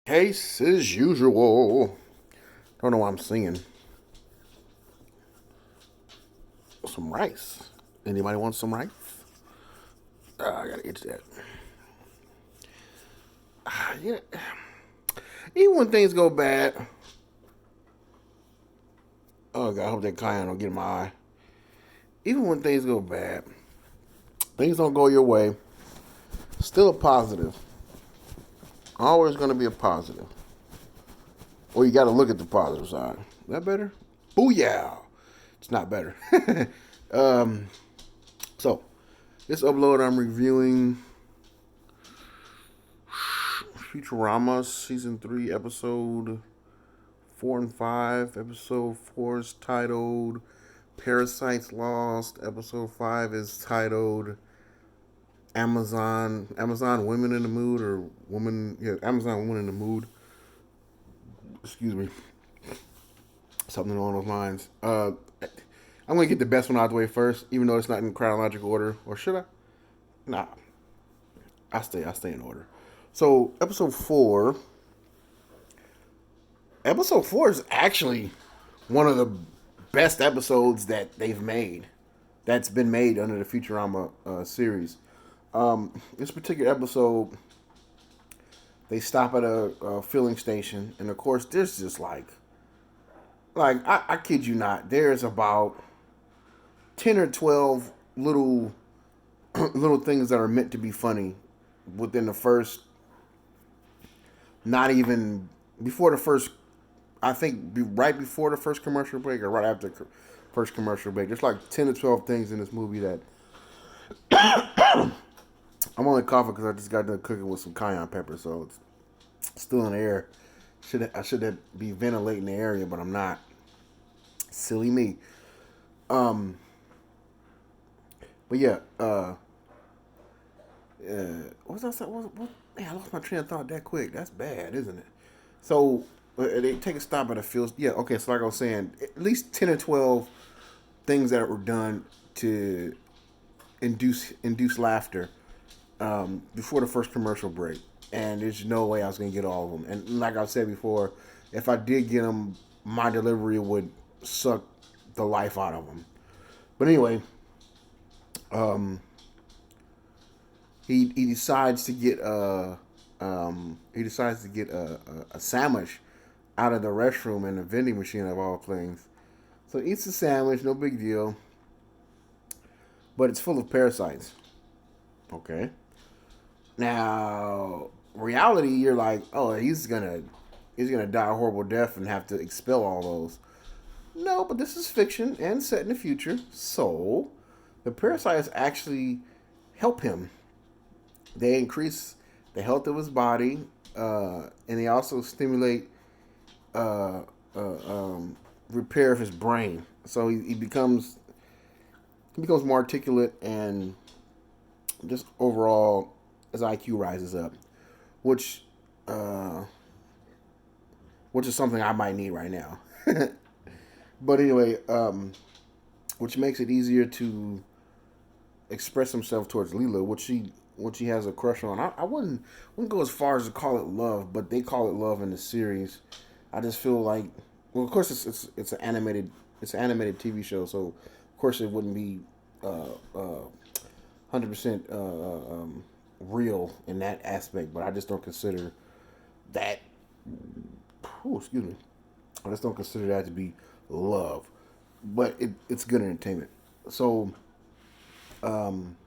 Case as usual. Don't know why I'm singing. Some rice. Anybody want some rice? I gotta itch that. Yeah. Even when things go bad. Oh god, I hope that cayenne don't get in my eye. Even when things go bad, things don't go your way. Still a positive. Always gonna be a positive. Or you gotta look at the positive side. Is that better? Booyah! It's not better. um, so this upload I'm reviewing Futurama season 3 episode 4 and 5. Episode 4 is titled Parasites Lost. Episode 5 is titled Amazon Women in the Mood, or Amazon Women in the Mood. Excuse me. Something along those lines. I'm gonna get the best one out of the way first, even though it's not in chronological order. Or should I? Nah. I stay in order. So episode four is actually one of the best episodes that they've made. That's been made under the Futurama series. This particular episode, they stop at a filling station, and of course, there's just I kid you not, there's about 10 or 12 little little things that are meant to be funny within the first, not even before the first, I think right before the first commercial break or right after the first commercial break. There's like 10 to 12 things in this movie that I'm only coughing because I just got done cooking with some cayenne pepper, so it's still in the air. I should be ventilating the area, but I'm not. Silly me. Um, but yeah, what was I saying? Man, I lost my train of thought that quick. That's bad, isn't it? So they take a stop at a field. Yeah, okay. So like I was saying, at least 10 or 12 things that were done to induce laughter before the first commercial break, and there's no way I was gonna get all of them. And like I said before, if I did get them, my delivery would suck the life out of them. But anyway, um, he decides to get a sandwich out of the restroom and the vending machine of all things. So he eats the sandwich, no big deal, but it's full of parasites. Okay. Now, reality, you're like, oh, he's gonna die a horrible death and have to expel all those. No, but this is fiction and set in the future, so the parasites actually help him. They increase the health of his body, and they also stimulate uh, repair of his brain. So he becomes more articulate, and just overall his IQ rises up, which uh, which is something I might need right now. But anyway, which makes it easier to express himself towards Leela, which he has a crush on. I wouldn't go as far as to call it love, but they call it love in the series. I just feel like, well, of course it's an animated TV show, so of course it wouldn't be 100% real in that aspect. But I just don't consider that. Oh, excuse me. I just don't consider that to be love, but it's good entertainment. So, um,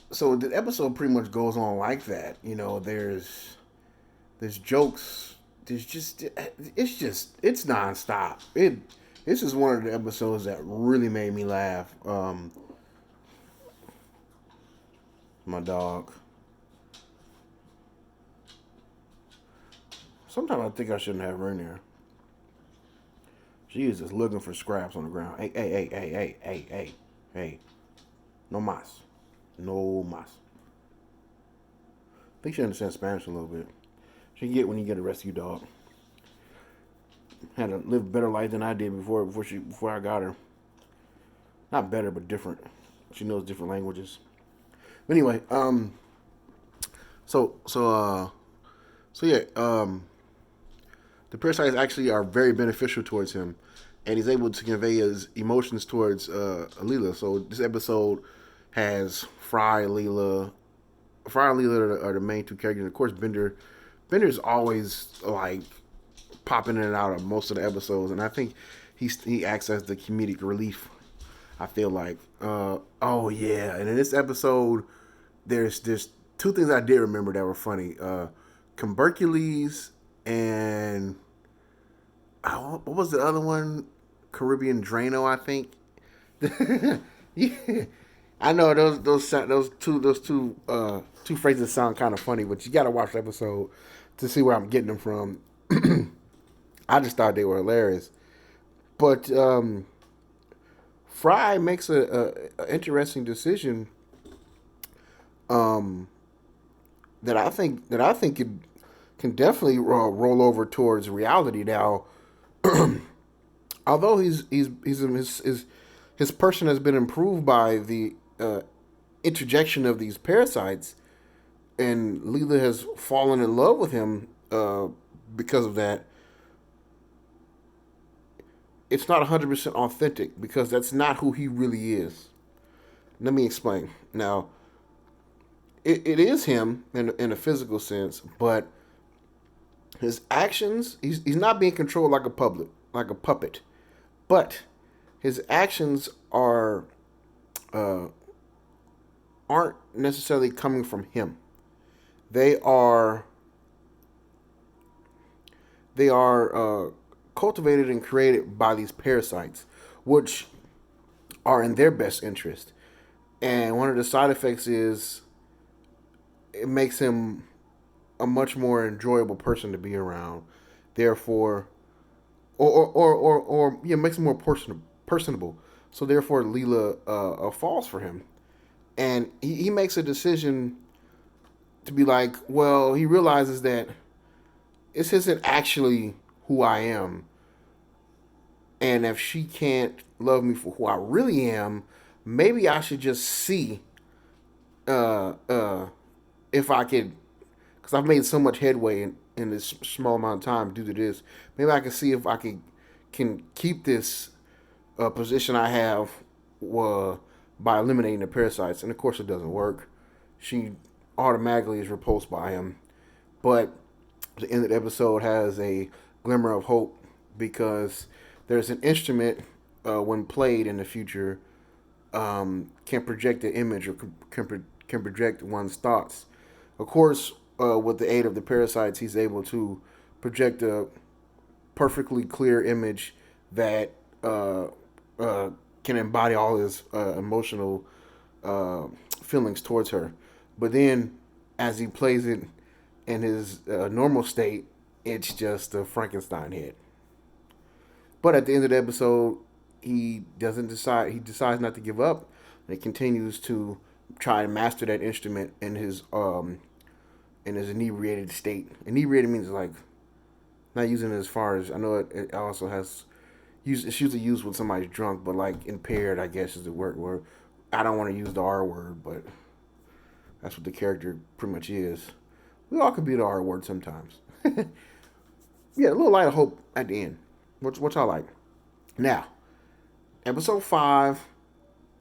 so the episode pretty much goes on like that. There's jokes. It's nonstop. This is one of the episodes that really made me laugh. My dog. Sometimes I think I shouldn't have her in there. She is just looking for scraps on the ground. Hey, hey, hey, hey, hey, hey, hey, hey. No mas. No mas. I think she understands Spanish a little bit. She can get when you get a rescue dog. Had to live a better life than I did before I got her. Not better, but different. She knows different languages. But anyway, so So yeah, the parasites actually are very beneficial towards him, and he's able to convey his emotions towards Leela. So this episode has Fry and Leela are the main two characters. Of course, Bender's always like popping in and out of most of the episodes, and I think he acts as the comedic relief. I feel like, oh yeah, and in this episode, there's two things I did remember that were funny. Tuberculosis and what was the other one? Caribbean Drano, I think. Yeah, I know those two phrases sound kind of funny, but you got to watch the episode to see where I'm getting them from. I just thought they were hilarious, but Fry makes a interesting decision um, that I think can definitely roll over towards reality now. Although his person has been improved by the interjection of these parasites, and Leela has fallen in love with him because of that. It's not 100% authentic because that's not who he really is. Let me explain. Now, it is him in a physical sense, but his actions, he's not being controlled like a puppet, but his actions uh, aren't necessarily coming from him. They are they are cultivated and created by these parasites, which are in their best interest. And one of the side effects is it makes him a much more enjoyable person to be around. Therefore, or yeah, makes him more personable. So therefore, Leela falls for him, and he makes a decision to be like, well, he realizes that this isn't actually who I am, and if she can't love me for who I really am, maybe I should just see uh, uh, if I could, because I've made so much headway in this small amount of time due to this. Maybe I can see if I can keep this position I have uh, by eliminating the parasites, and of course it doesn't work. She automatically is repulsed by him, but the end of the episode has a glimmer of hope because there's an instrument when played in the future can project an image or can project one's thoughts. Of course, with the aid of the parasites, he's able to project a perfectly clear image that uh, can embody all his emotional uh, feelings towards her. But then, as he plays it in his normal state, it's just a Frankenstein head. But at the end of the episode, he doesn't decide. He decides not to give up. And he continues to try to master that instrument in his inebriated state. Inebriated means like not using it as far as I know. It also has it's usually used when somebody's drunk, but like impaired, I guess is the word. I don't want to use the R word, but that's what the character pretty much is. We all could be the R word sometimes. Yeah, a little light of hope at the end. What y'all like? Now, episode 5,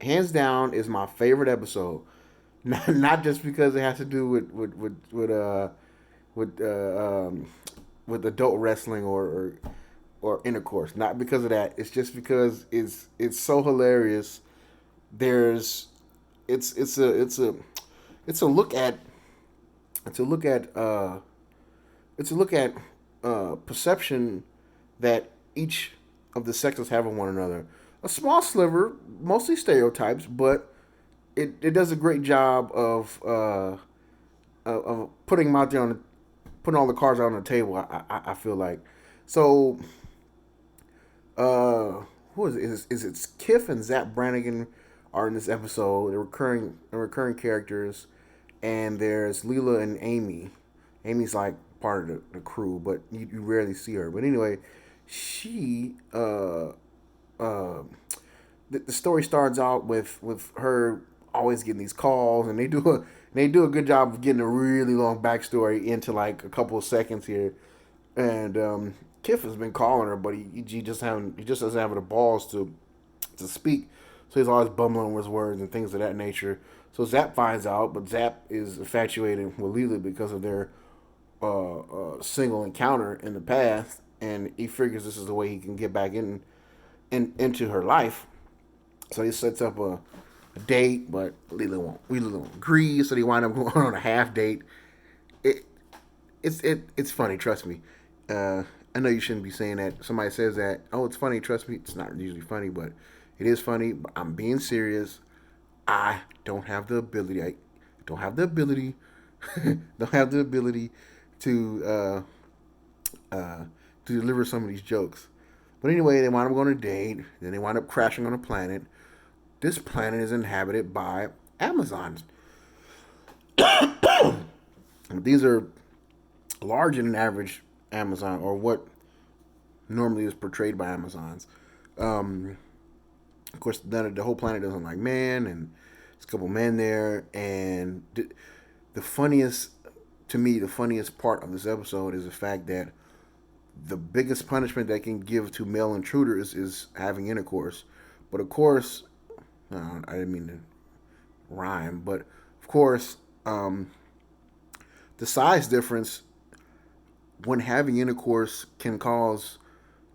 hands down, is my favorite episode. Not just because it has to do with with adult wrestling or intercourse. Not because of that. It's just because it's so hilarious. There's it's a look at it's a look at it's a look at perception that each of the sexes have of one another. A small sliver, mostly stereotypes, but it does a great job of putting them out there putting all the cards out on the table. I feel like so. Who is it? Is it Kiff and Zach Brannigan are in this episode? The recurring characters, and there's Leela and Amy. Amy's like part of the crew, but you rarely see her. But anyway, she uh, the story starts out with her always getting these calls, and They do a good job of getting a really long backstory into like a couple of seconds here. And Kif has been calling her, but he just doesn't have the balls to speak. So he's always bumbling with his words and things of that nature. So Zap finds out, but Zap is infatuated with Lila because of their single encounter in the past, and he figures this is the way he can get back into her life. So he sets up a date, but Lila won't agree. So they wind up going on a half date. It it's funny, trust me. I know you shouldn't be saying that. Somebody says that, oh, it's funny, trust me. It's not usually funny, but it is funny. But I'm being serious. I don't have the ability. I don't have the ability. don't have the ability to to deliver some of these jokes. But anyway, they wind up going on a date. Then they wind up crashing on a planet. This planet is inhabited by Amazons. These are larger than average Amazon, or what normally is portrayed by Amazons. Of course, the whole planet doesn't like man, and there's a couple men there. And the funniest, to me, the funniest part of this episode is the fact that the biggest punishment they can give to male intruders is having intercourse. But of course, I didn't mean to rhyme, but of course, the size difference when having intercourse can cause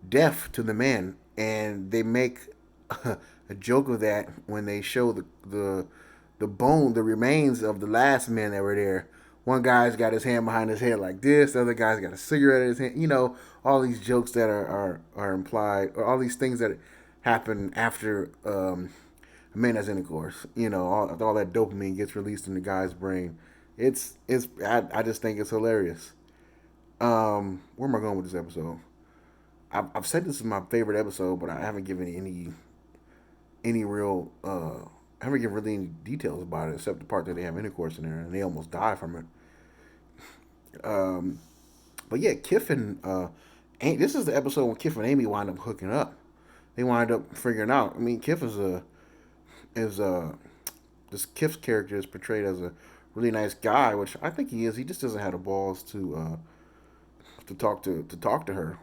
death to the man, and they make a joke of that when they show the bone, the remains of the last men that were there. One guy's got his hand behind his head like this. The other guy's got a cigarette in his hand. You know, all these jokes that are implied, or all these things that happen after a man has intercourse. You know, all that dopamine gets released in the guy's brain. I just think it's hilarious. Where am I going with this episode? I've said this is my favorite episode, but I haven't given any real I haven't given really any details about it except the part that they have intercourse in there and they almost die from it. But yeah, Kif and this is the episode when Kif and Amy wind up hooking up. They wind up figuring out. I mean, Kif is this Kif's character is portrayed as a really nice guy, which I think he is. He just doesn't have the balls to talk to her,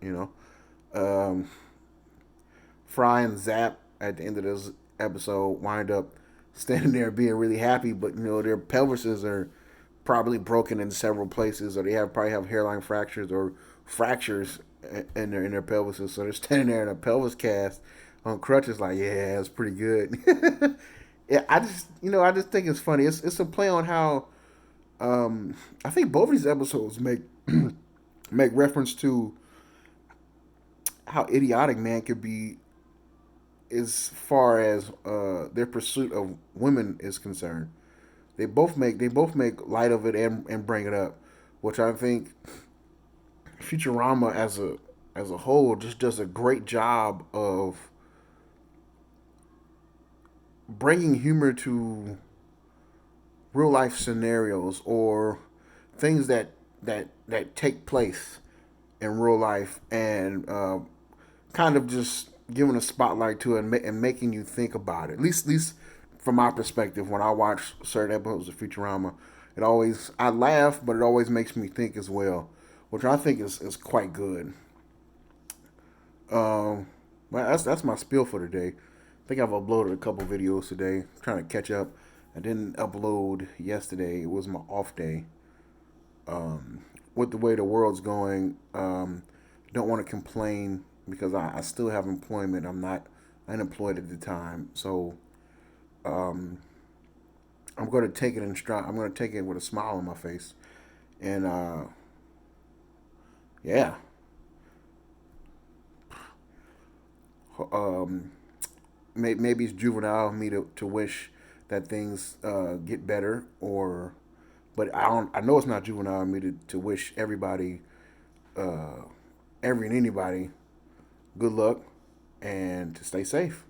you know. Fry and Zap at the end of this episode wind up standing there being really happy, but you know their pelvises are probably broken in several places, or they probably have hairline fractures or fractures in their pelvises. So they're standing there in a pelvis cast on crutches, like, yeah, it's pretty good. Yeah, I just think it's funny. It's a play on how I think both of these episodes make make reference to how idiotic man could be as far as their pursuit of women is concerned. They both make light of it and bring it up, which I think Futurama as a whole just does a great job of bringing humor to real life scenarios or things that take place in real life, and kind of just giving a spotlight to it and making you think about it. At least from my perspective, when I watch certain episodes of Futurama, I laugh, but it always makes me think as well, which I think is quite good. Well, that's my spiel for today. I think I've uploaded a couple videos today. I'm trying to catch up. I didn't upload yesterday. It was my off day. With the way the world's going, don't want to complain because I still have employment. I'm not unemployed at the time, so I'm going to take it in stride. I'm going to take it with a smile on my face, and yeah. Um, maybe it's juvenile of me to wish that things get better, or but I don't. I know it's not juvenile of me to wish everybody, every and anybody, good luck and to stay safe.